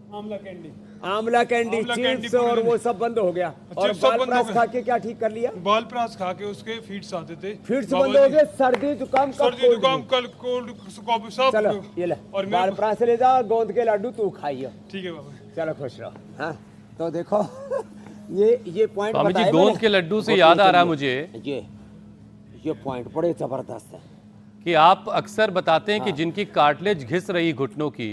आंवला कैंडी आंवला कैंडी, आंवला कैंडी चिप्स और वो सब बंद हो गया। और सब बंद हो बालप्रास गया। खा के क्या ठीक कर लिया? बालप्रास खा के उसके फीट्स आते थे, फिर से बाबा बंद हो जी। गए, सर्दी जुकाम कफ सर्दी कोल्ड जुकाम भी। कल कोल्ड कॉफ सब। चलो ये ले और मेरे को- बालप्रास ले जा, गोंद के लड्डू तू खाइयो। ठीक है बाबा। चलो खुश रहो। हाँ तो देखो ये पॉइंट स्वामी जी, बताए गोंद मैंने। के लड्डू से घुटने याद आ के रहा लिए। मुझे ये पॉइंट बड़े जबरदस्त है। कि आप अक्सर बताते हैं कि जिनकी कार्टिलेज घिस रही घुटनों की,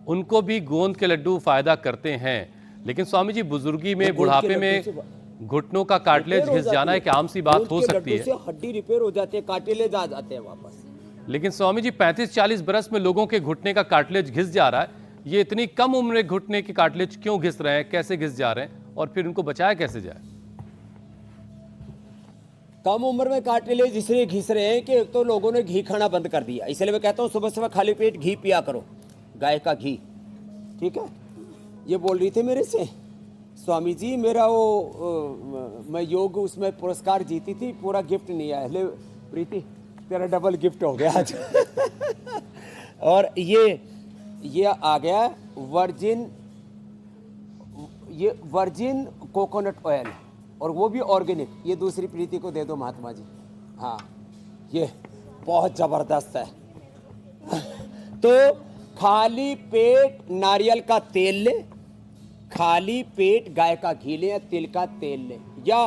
उनको भी गोंद के लड्डू फायदा करते हैं। लेकिन स्वामी जी, बुजुर्गी में, गोंद के बुढ़ापे लड्डू में से घुटनों का कार्टिलेज रिपेयर हो घिस जाना जाती एक आम सी बात गोंद हो के सकती लड्डू है। से हड्डी रिपेयर हो जाती है, कार्टिलेज आ जाते हैं वापस। लेकिन स्वामी जी, 35-40 बरस में लोगों के घुटने का कार्टिलेज घिस जा रहा है। ये इतनी कम उम्र में घुटने के कार्टिलेज क्यों घिस रहे हैं, कैसे घिस जा रहे हैं, और फिर उनको बचाया कैसे जाए? कम उम्र में कार्टिलेज इसलिए घिस रहे हैं कि एक तो लोगों ने घी खाना बंद कर दिया। इसलिए मैं कहता हूँ सुबह सुबह खाली पेट घी पिया करो, गाय का घी। ठीक है। ये बोल रही थी मेरे से, स्वामी जी मेरा वो मैं योग उसमें पुरस्कार जीती थी, पूरा गिफ्ट नहीं आया। ले प्रीति, तेरा डबल गिफ्ट हो गया आज। और ये आ गया वर्जिन कोकोनट ऑयल, और वो भी ऑर्गेनिक। ये दूसरी प्रीति को दे दो महात्मा जी। हाँ ये बहुत जबरदस्त है। तो खाली पेट नारियल का तेल ले, खाली पेट गाय का घी ले या तिल का तेल ले, या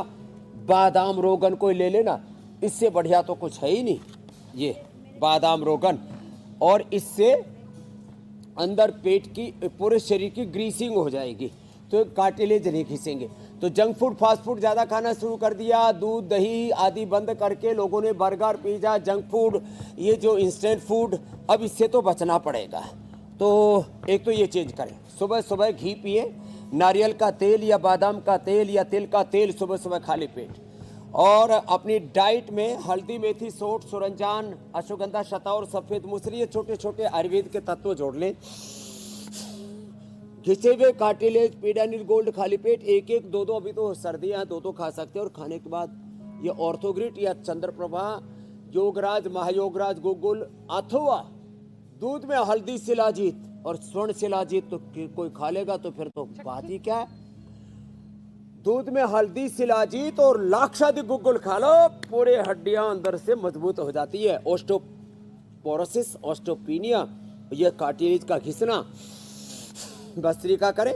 बादाम रोगन कोई ले लेना, इससे बढ़िया तो कुछ है ही नहीं। ये बादाम रोगन, और इससे अंदर पेट की पूरे शरीर की ग्रीसिंग हो जाएगी, तो कार्टिलेज नहीं घिसेंगे। तो जंक फूड फास्ट फूड ज़्यादा खाना शुरू कर दिया, दूध दही आदि बंद करके लोगों ने बर्गर पिज़्ज़ा जंक फूड, ये जो इंस्टेंट फूड, अब इससे तो बचना पड़ेगा। तो एक तो ये चेंज करें, सुबह सुबह घी पिए, नारियल का तेल या बादाम का तेल या तिल का तेल सुबह सुबह खाली पेट। और अपनी डाइट में हल्दी मेथी सोंठ सुरंजान अश्वगंधा शतावर सफ़ेद मूसली, ये छोटे छोटे आयुर्वेद के तत्व जोड़ लें। घिसे हुए कार्टिलेज पीडानिल गोल्ड खाली पेट एक एक दो दो, अभी तो सर्दियाँ दो खा सकते हैं। और खाने के बाद ये ऑर्थोग्रिट या चंद्रप्रभा योगराज महायोगराज गुगुल, अथवा दूध में हल्दी शिलाजीत और स्वर्ण शिलाजीत, तो कोई खा लेगा तो फिर तो बात ही क्या है। दूध में हल्दी शिलाजीत और लाक्षादि गुगुल खा लो, पूरे हड्डियां अंदर से मजबूत हो जाती है। ऑस्टियोपोरोसिस ऑस्टियोपीनिया, ये कार्टिलेज का घिसना, भस्त्रिका करें,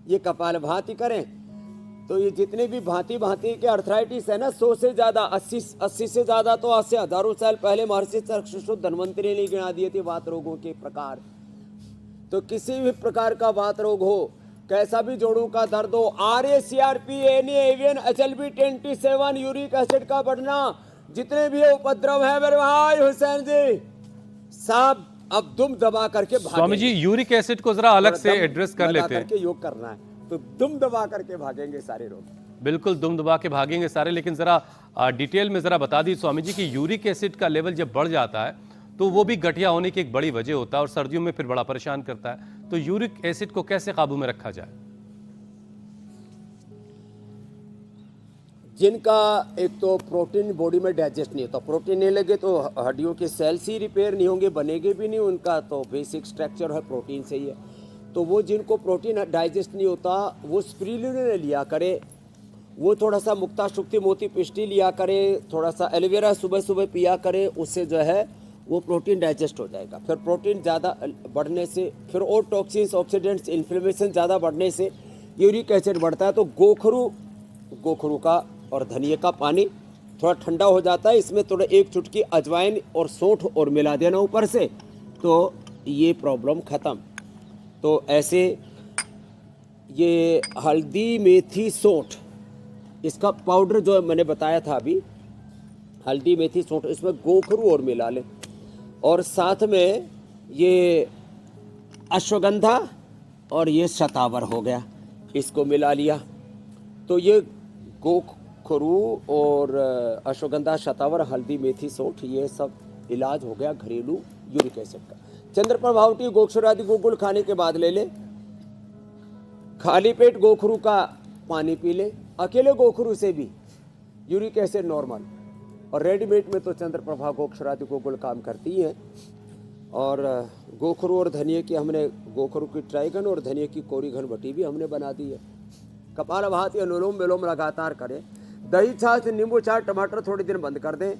ये कपाल भाती करें, तो ये जितने भी भांति भांति के अर्थराइटिस है ना, 100 से ज्यादा 80 से ज्यादा तो आज से हजारों साल पहले महर्षि चक्षुषुत धन्वंतरी ने गिना दिए थे वात रोगों के प्रकार। तो किसी भी प्रकार का वात रोग हो, कैसा भी जोड़ों का दर्द हो, RA-CRP avian HLB 27 uric acid का बढ़ना, जितने भी उपद्रव है मेरे भाई हुसैन जी, सब अब दुम दबा करके भागेंगे। स्वामी जी, यूरिक एसिड को जरा अलग से एड्रेस कर लेते हैं। योग करना है तो दुम दबा करके भागेंगे सारे रोग। बिल्कुल दुम दबा के भागेंगे सारे, लेकिन जरा डिटेल में जरा बता दी स्वामी जी कि यूरिक एसिड का लेवल जब बढ़ जाता है तो वो भी गठिया होने की एक बड़ी वजह होता है और सर्दियों में फिर बड़ा परेशान करता है। तो यूरिक एसिड को कैसे काबू में रखा जाए? जिनका एक तो प्रोटीन बॉडी में डाइजेस्ट नहीं होता, प्रोटीन नहीं लगे तो हड्डियों के सेल्स ही रिपेयर नहीं होंगे, बनेंगे भी नहीं, उनका तो बेसिक स्ट्रक्चर है प्रोटीन से ही है। तो वो जिनको प्रोटीन डाइजेस्ट नहीं होता वो स्पिरुलिना लिया करे, वो थोड़ा सा मुक्ता शुक्ति मोती पिष्टी लिया करे, थोड़ा सा एलोवेरा सुबह सुबह पिया करे, उससे जो है वो प्रोटीन डाइजेस्ट हो जाएगा। फिर प्रोटीन ज़्यादा बढ़ने से फिर और टॉक्सिन्स ऑक्सीडेंट्स इन्फ्लेमेशन ज़्यादा बढ़ने से यूरिक एसिड बढ़ता है। तो गोखरू का और धनिया का पानी थोड़ा ठंडा हो जाता है, इसमें थोड़ा एक चुटकी अजवाइन और सौंठ और मिला देना ऊपर से, तो ये प्रॉब्लम ख़त्म। तो ऐसे ये हल्दी मेथी सौंठ, इसका पाउडर जो मैंने बताया था अभी, हल्दी मेथी सौंठ, इसमें गोखरू और मिला लें, और साथ में ये अश्वगंधा और ये शतावर हो गया, इसको मिला लिया। तो ये गोखरू और अश्वगंधा शतावर हल्दी मेथी सौंठ, ये सब इलाज हो गया घरेलू यूरिक एसिड का। चंद्रप्रभावटी गोक्षरादि गुगुल खाने के बाद ले ले, खाली पेट गोखरू का पानी पी ले, अकेले गोखरू से भी यूरिक एसिड नॉर्मल, और रेडीमेड में तो चंद्रप्रभा गोक्षरादि गुगुल काम करती है। और गोखरू और धनिया की हमने गोखरू की ट्राइगन और धनिया की कोरी घन बटी भी हमने बना दी है। कपालभाति अनुलोम विलोम लगातार करें। दही छाछ नींबू चाट टमाटर थोड़ी दिन बंद कर दें।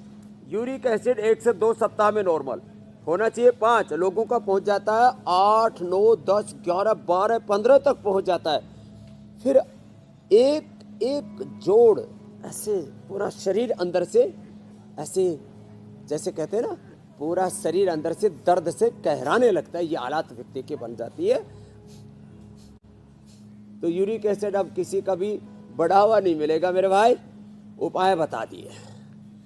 यूरिक एसिड 1 से 2 सप्ताह में नॉर्मल होना चाहिए। 5 लोगों का पहुंच जाता है, 8 9 10 11 12 15 तक पहुंच जाता है। फिर एक एक जोड़ ऐसे पूरा शरीर अंदर से ऐसे जैसे कहते हैं ना, पूरा शरीर अंदर से दर्द से कहराने लगता है। ये हालात व्यक्ति के बन जाती है। तो यूरिक एसिड अब किसी का भी बढ़ावा नहीं मिलेगा मेरे भाई, उपाय बता दिए।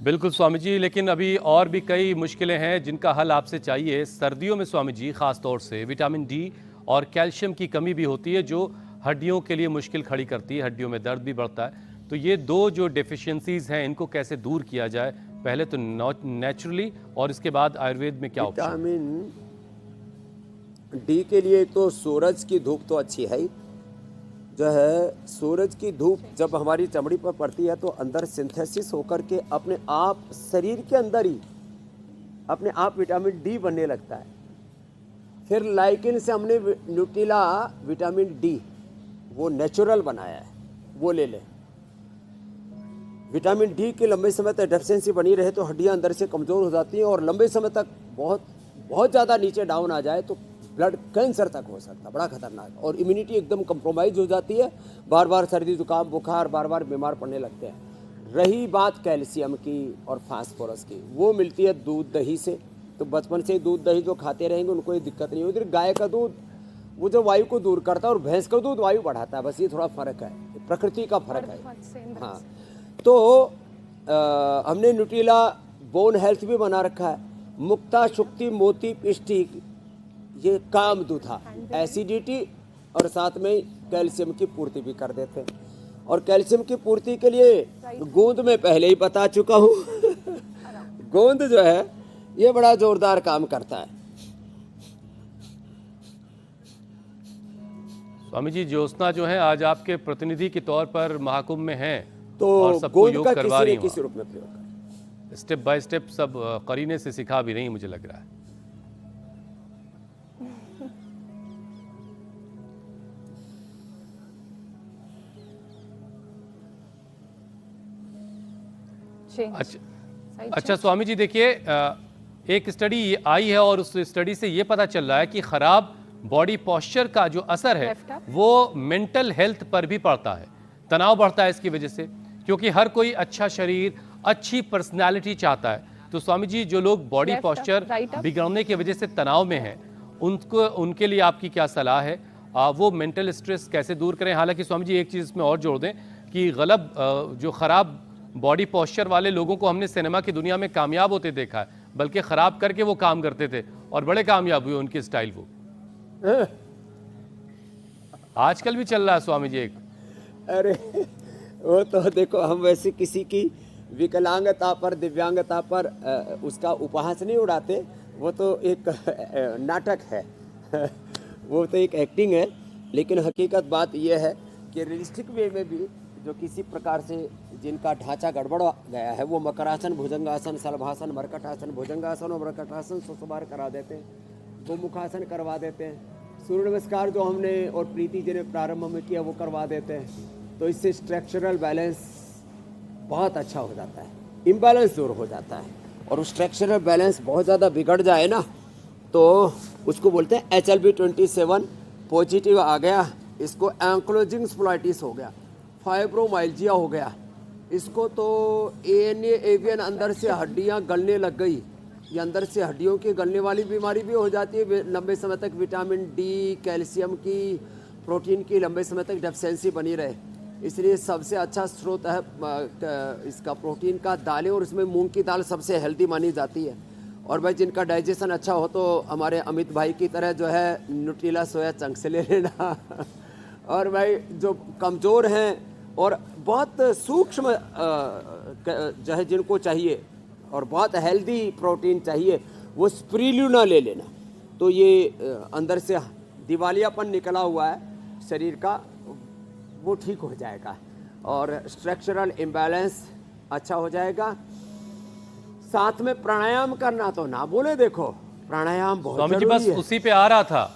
बिल्कुल स्वामी जी, लेकिन अभी और भी कई मुश्किलें हैं जिनका हल आपसे चाहिए। सर्दियों में स्वामी जी खास तौर से विटामिन डी और कैल्शियम की कमी भी होती है, जो हड्डियों के लिए मुश्किल खड़ी करती है, हड्डियों में दर्द भी बढ़ता है। तो ये दो जो डेफिशिएंसीज हैं, इनको कैसे दूर किया जाए? पहले तो नेचुरली और इसके बाद आयुर्वेद में क्या ऑप्शन? विटामिन डी के लिए तो सूरज की धूप तो अच्छी है ही। जो है सूरज की धूप जब हमारी चमड़ी पर पड़ती है तो अंदर सिंथेसिस होकर के अपने आप शरीर के अंदर ही अपने आप विटामिन डी बनने लगता है। फिर लाइकेन से हमने न्यूट्रिला विटामिन डी वो नेचुरल बनाया है, वो ले लें। विटामिन डी की लंबे समय तक डेफिशिएंसी बनी रहे तो हड्डियां अंदर से कमज़ोर हो जाती हैं, और लंबे समय तक बहुत ज़्यादा नीचे डाउन आ जाए तो ब्लड कैंसर तक हो सकता है, बड़ा खतरनाक। और इम्यूनिटी एकदम कंप्रोमाइज हो जाती है, बार बार सर्दी जुकाम बुखार, बार बार बीमार पड़ने लगते हैं। रही बात कैल्शियम की और फास्फोरस की, वो मिलती है दूध दही से। तो बचपन से दूध दही जो खाते रहेंगे उनको ये दिक्कत नहीं होती। गाय का दूध वो जो वायु को दूर करता है और भैंस का दूध वायु बढ़ाता है, बस ये थोड़ा फर्क है, प्रकृति का फर्क है। हाँ, तो हमने न्यूट्रिला बोन हेल्थ भी बना रखा है। मुक्ता शुक्ति मोती पिष्टी, ये काम दूधा एसिडिटी और साथ में कैल्शियम की पूर्ति भी कर देते हैं। और कैल्शियम की पूर्ति के लिए गोंद में पहले ही बता चुका हूँ गोंद जो है ये बड़ा जोरदार काम करता है। स्वामी जी, ज्योत्सना जो है आज आपके प्रतिनिधि के तौर पर महाकुंभ में हैं, तो और सबको गोंद योग का करवा किसी रही न किसी रूप में प्रयोग करें। स्टेप बाय स्टेप सब करीने से सिखा भी रही, मुझे लग रहा है। अच्छा स्वामी जी, देखिए एक स्टडी आई है और उस स्टडी से ये पता चल रहा है कि खराब बॉडी पोस्चर का जो असर है वो मेंटल हेल्थ पर भी पड़ता है। तनाव बढ़ता है इसकी वजह से, क्योंकि हर कोई अच्छा शरीर, अच्छी पर्सनालिटी चाहता है। तो स्वामी जी, जो लोग बॉडी पोस्चर बिगड़ने की वजह से तनाव में हैं, उनके लिए आपकी क्या सलाह है? वो मेंटल स्ट्रेस कैसे दूर करें? हालांकि स्वामी जी एक चीज़ इसमें और जोड़ दें कि गलत जो खराब बॉडी पोस्चर वाले लोगों को हमने सिनेमा की दुनिया में कामयाब होते देखा है, बल्कि खराब करके वो काम करते थे और बड़े कामयाब हुए उनकी स्टाइल। वो आजकल भी चल रहा है स्वामी जी एक। अरे वो तो देखो, हम वैसे किसी की विकलांगता पर, दिव्यांगता पर उसका उपहास नहीं उड़ाते। वो तो एक नाटक है वो तो एक एक्टिंग है। लेकिन हकीकत बात यह है कि रियलिस्टिक वे में भी जो किसी प्रकार से जिनका ढांचा गड़बड़ गया है, वो मकरासन, भुजंगासन, शलभासन, मरकटासन, भुजंगासन और मरकटासन 100 बार करा देते हैं, गोमुखासन करवा देते हैं, सूर्य नमस्कार जो हमने और प्रीति जी ने प्रारंभ में किया वो करवा देते हैं। तो इससे स्ट्रक्चरल बैलेंस बहुत अच्छा हो जाता है, इम्बैलेंस दूर हो जाता है। और स्ट्रक्चरल बैलेंस बहुत ज़्यादा बिगड़ जाए ना तो उसको बोलते हैं HLB27 पॉजिटिव आ गया, इसको एंक्लोजिंग स्प्लाइटिस हो गया, फाइब्रोमाइल्जिया हो गया, इसको तो ANA एवियन अंदर से हड्डियां गलने लग गई, ये अंदर से हड्डियों की गलने वाली बीमारी भी हो जाती है। लंबे समय तक विटामिन डी, कैल्शियम की, प्रोटीन की लंबे समय तक डेफिशिएंसी बनी रहे, इसलिए सबसे अच्छा स्रोत है इसका प्रोटीन का दालें, और इसमें मूंग की दाल सबसे हेल्दी मानी जाती है। और भाई जिनका डाइजेशन अच्छा हो तो हमारे अमित भाई की तरह जो है न्यूट्रिला सोया चंक से ले लेना और भाई जो कमज़ोर हैं और बहुत सूक्ष्म जो है जिनको चाहिए और बहुत हेल्दी प्रोटीन चाहिए, वो स्प्रिरुलिना ले लेना। तो ये अंदर से दिवालियापन निकला हुआ है शरीर का, वो ठीक हो जाएगा और स्ट्रक्चरल इम्बैलेंस अच्छा हो जाएगा। साथ में प्राणायाम करना तो ना बोले, देखो प्राणायाम बहुत स्वामी जी जरूरी बस है। उसी पे आ रहा था,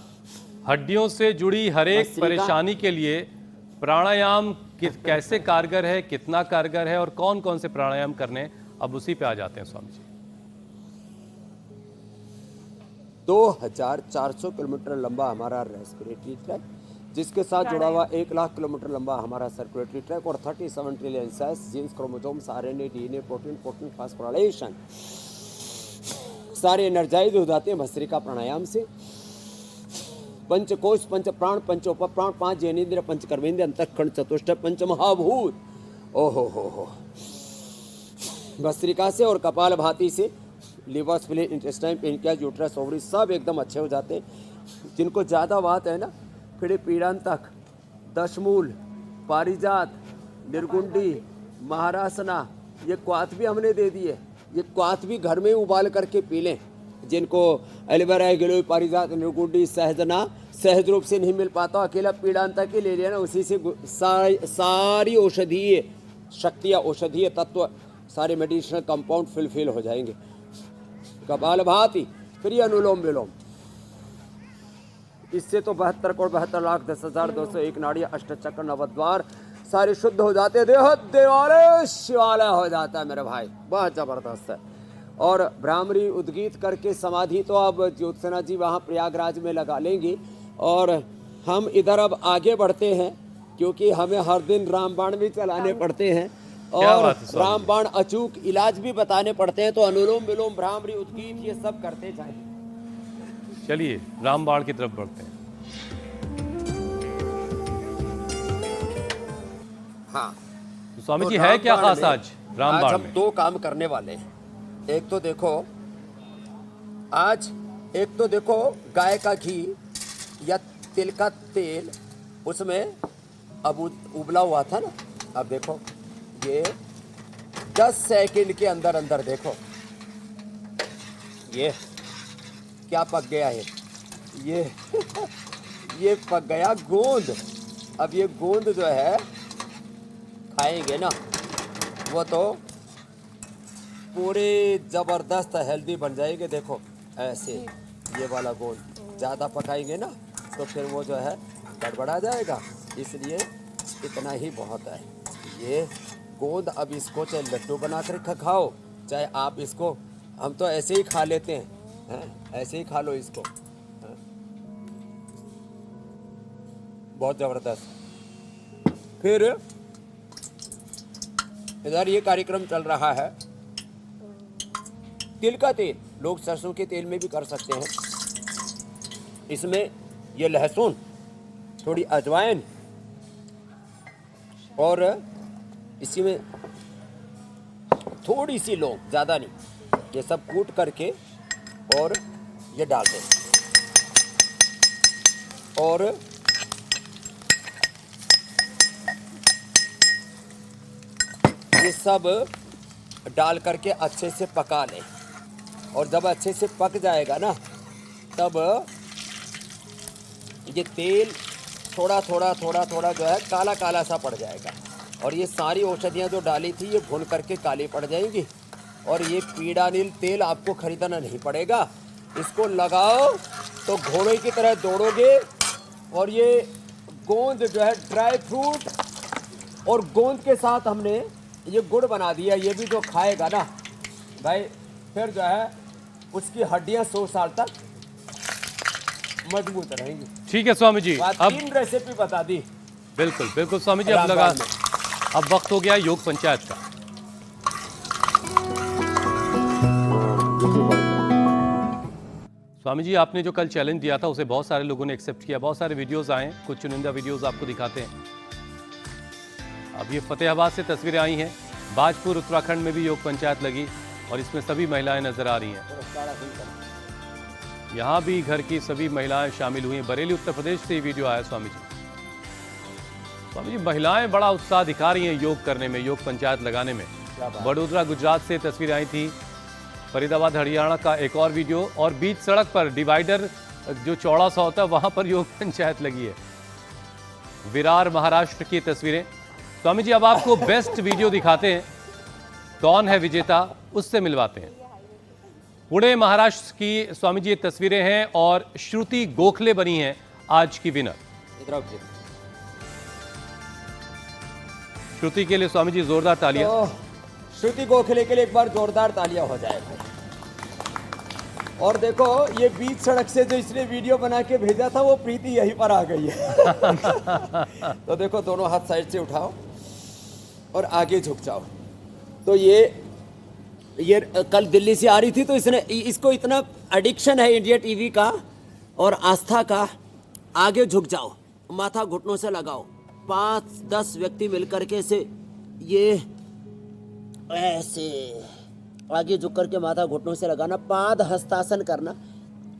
हड्डियों से जुड़ी हर एक भस्त्रिका। परेशानी के लिए प्राणायाम कैसे कारगर है, कितना कारगर है और कौन कौन से प्राणायाम करने, अब उसी पे आ जाते हैं स्वामी जी। 2400 किलोमीटर लंबा हमारा रेस्पिरेटरी ट्रैक, जिसके साथ जुड़ा हुआ 1 लाख किलोमीटर लंबा हमारा सर्कुलेटरी ट्रैक और 37 trillion cells, genes, chromosomes, RNA, DNA, protein phosphorylation सारे एनर्जाइज हो जाते हैं भस्त्रिका प्राणायाम से। पंचकोश, पंच प्राण, पंचोपप्राण, 5 ज्ञानेंद्र, पंच कर्मेंद्र, अंतःकरण, चतुष्ट, पंच महाभूत। ओहो हो भस्त्रिका से और कपाल भाती से liver, spleen, intestine, pancreas, uterus, ovary सब एकदम अच्छे हो जाते हैं। जिनको ज़्यादा बात है ना, फिर पीड़ांतक, दशमूल, पारिजात, निर्गुंडी, महारासना, ये क्वाथ भी हमने दे दी है। ये क्वाथ भी घर में उबाल करके पी लें। जिनको एलोवेरा, गिलोय, पारिजात, निर्गुंडी, सहजना सहज रूप से नहीं मिल पाता, अकेला पीड़ांतक ही ले लिया ना, उसी से सारी औषधीय शक्तियाँ, औषधीय तत्व, सारे मेडिसिनल कंपाउंड फिल हो जाएंगे। कपाल भाती, फिर ये अनुलोम विलोम, इससे तो 72,72,10,201 नाड़ियाँ, अष्टचक्र, नवद्वार सारे शुद्ध हो जाते हैं। देवालय शिवालय हो जाता है मेरे भाई, बहुत जबरदस्त है। और भ्रामरी उद्गीत करके समाधि तो अब ज्योत्सना जी वहाँ प्रयागराज में लगा लेंगी। और हम इधर अब आगे बढ़ते हैं, क्योंकि हमें हर दिन रामबाण भी चलाने पड़ते हैं क्या और बात है स्वामी जी। रामबाण अचूक इलाज भी बताने पड़ते हैं। तो अनुलोम विलोम, भ्रामरी उद्गीत ये सब करते जाएं। चलिए रामबाण की तरफ बढ़ते हैं। हाँ तो स्वामी तो जी है क्या रामबाण खास में- आज रामबाण हम में? 2 काम करने वाले हैं। एक तो देखो आज, एक तो देखो गाय का घी या तिल का तेल, उसमें अब उबला हुआ था ना, अब देखो ये 10 सेकंड के अंदर अंदर देखो ये क्या पक गया है, ये ये पक गया गोंद। अब ये गोंद जो है खाएंगे ना, वो तो पूरे जबरदस्त हेल्दी बन जाएंगे। देखो ऐसे ये वाला गोंद ज़्यादा पकाएंगे ना तो फिर वो जो है गड़बड़ा जाएगा, इसलिए इतना ही बहुत है। ये गोंद अब इसको चाहे लड्डू बना कर खाओ, चाहे आप इसको, हम तो ऐसे ही खा लेते हैं, ऐसे ही खा लो इसको, हैं? बहुत ज़बरदस्त। फिर इधर ये कार्यक्रम चल रहा है तिल का तेल, लोग सरसों के तेल में भी कर सकते हैं। इसमें ये लहसुन, थोड़ी अजवाइन और इसी में थोड़ी सी लौंग, ज़्यादा नहीं, ये सब कूट करके और ये डाल दें और ये सब डाल करके अच्छे से पका लें। और जब अच्छे से पक जाएगा ना, तब ये तेल थोड़ा थोड़ा जो है काला काला सा पड़ जाएगा और ये सारी औषधियाँ जो डाली थी ये भून करके काली पड़ जाएंगी। और ये पीड़ानील तेल आपको खरीदना नहीं पड़ेगा, इसको लगाओ तो घोड़े की तरह दौड़ोगे। और ये गोंद जो है ड्राई फ्रूट और गोंद के साथ हमने ये गुड़ बना दिया, ये भी जो खाएगा ना भाई, फिर जो है उसकी हड्डियां 100 साल तक मजबूत रहेंगी। ठीक है स्वामी जी, बात अब 3 रेसिपी बता दी। बिल्कुल बिल्कुल स्वामी जी, अब लगा, रामबाण में। अब वक्त हो गया योग पंचायत का। स्वामी जी, आपने जो कल चैलेंज दिया था उसे बहुत सारे लोगों ने एक्सेप्ट किया, बहुत सारे वीडियोस आए, कुछ चुनिंदा वीडियोस आपको दिखाते हैं। अब ये फतेहाबाद से तस्वीरें आई हैं, बाजपुर उत्तराखंड में भी योग पंचायत लगी और इसमें सभी महिलाएं नजर आ रही हैं। यहाँ भी घर की सभी महिलाएं शामिल हुई हैं। बरेली उत्तर प्रदेश से ये वीडियो आया स्वामी जी। स्वामी जी, महिलाएं बड़ा उत्साह दिखा रही हैं योग करने में, योग पंचायत लगाने में। बड़ोदरा गुजरात से तस्वीरें आई थी, फरीदाबाद हरियाणा का एक और वीडियो, और बीच सड़क पर डिवाइडर जो चौड़ा सा होता है वहां पर योग पंचायत लगी है। विरार महाराष्ट्र की तस्वीरें। स्वामी जी, अब आपको बेस्ट वीडियो दिखाते हैं, कौन है विजेता उससे मिलवाते हैं। पुणे महाराष्ट्र की स्वामी जी ये तस्वीरें हैं और श्रुति गोखले बनी हैं आज की विनर। श्रुति के लिए स्वामी जी जोरदार तालियां। तो श्रुति गोखले के लिए एक बार जोरदार तालियां हो जाए भाई। और देखो ये बीच सड़क से जो इसने वीडियो बना के भेजा था वो प्रीति यहीं पर आ गई है। तो देखो दोनों हाथ साइड से उठाओ और आगे झुक जाओ। तो ये कल दिल्ली से आ रही थी तो इसको इतना एडिक्शन है इंडिया टीवी का और आस्था का। आगे झुक जाओ, माथा घुटनों से लगाओ, 5-10 व्यक्ति मिलकर के ऐसे आगे झुक करके माथा घुटनों से लगाना, पाद हस्तासन करना।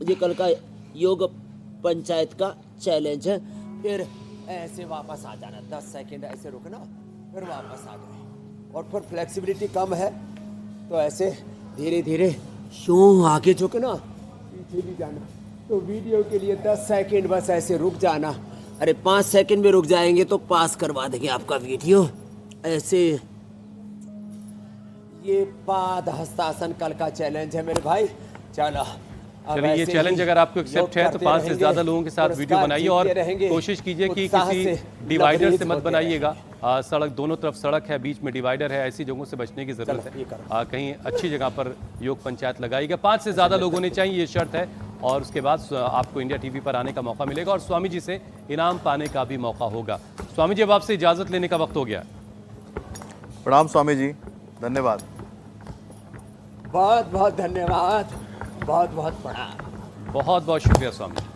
ये कल का योग पंचायत का चैलेंज है। फिर ऐसे वापस आ जाना, 10 सेकंड ऐसे रुकना, फिर वापस आ गए। और फिर फ्लेक्सिबिलिटी कम है तो ऐसे धीरे धीरे यूं आगे झुकना, पीछे भी जाना। तो वीडियो के लिए 10 सेकंड बस ऐसे रुक जाना। अरे 5 सेकंड में रुक जाएंगे तो पास करवा देंगे आपका वीडियो। ऐसे ये पाद हस्तासन कल का चैलेंज है मेरे भाई। चलो चलिए, ये चैलेंज अगर आपको एक्सेप्ट है तो 5 से ज्यादा लोगों के साथ वीडियो बनाइए और कोशिश कीजिए कि किसी डिवाइडर से मत बनाइएगा। सड़क दोनों तरफ सड़क है, बीच में डिवाइडर है, ऐसी जगहों से बचने की जरूरत है। कहीं अच्छी जगह पर योग पंचायत लगाइएगा। 5 से ज्यादा लोग होने चाहिए, ये शर्त है। और उसके बाद आपको इंडिया टीवी पर आने का मौका मिलेगा और स्वामी जी से इनाम पाने का भी मौका होगा। स्वामी जी अब आपसे इजाजत लेने का वक्त हो गया। प्रणाम स्वामी जी, धन्यवाद। बहुत बहुत धन्यवाद, बहुत बहुत प्रणाम। बहुत बहुत शुक्रिया स्वामी।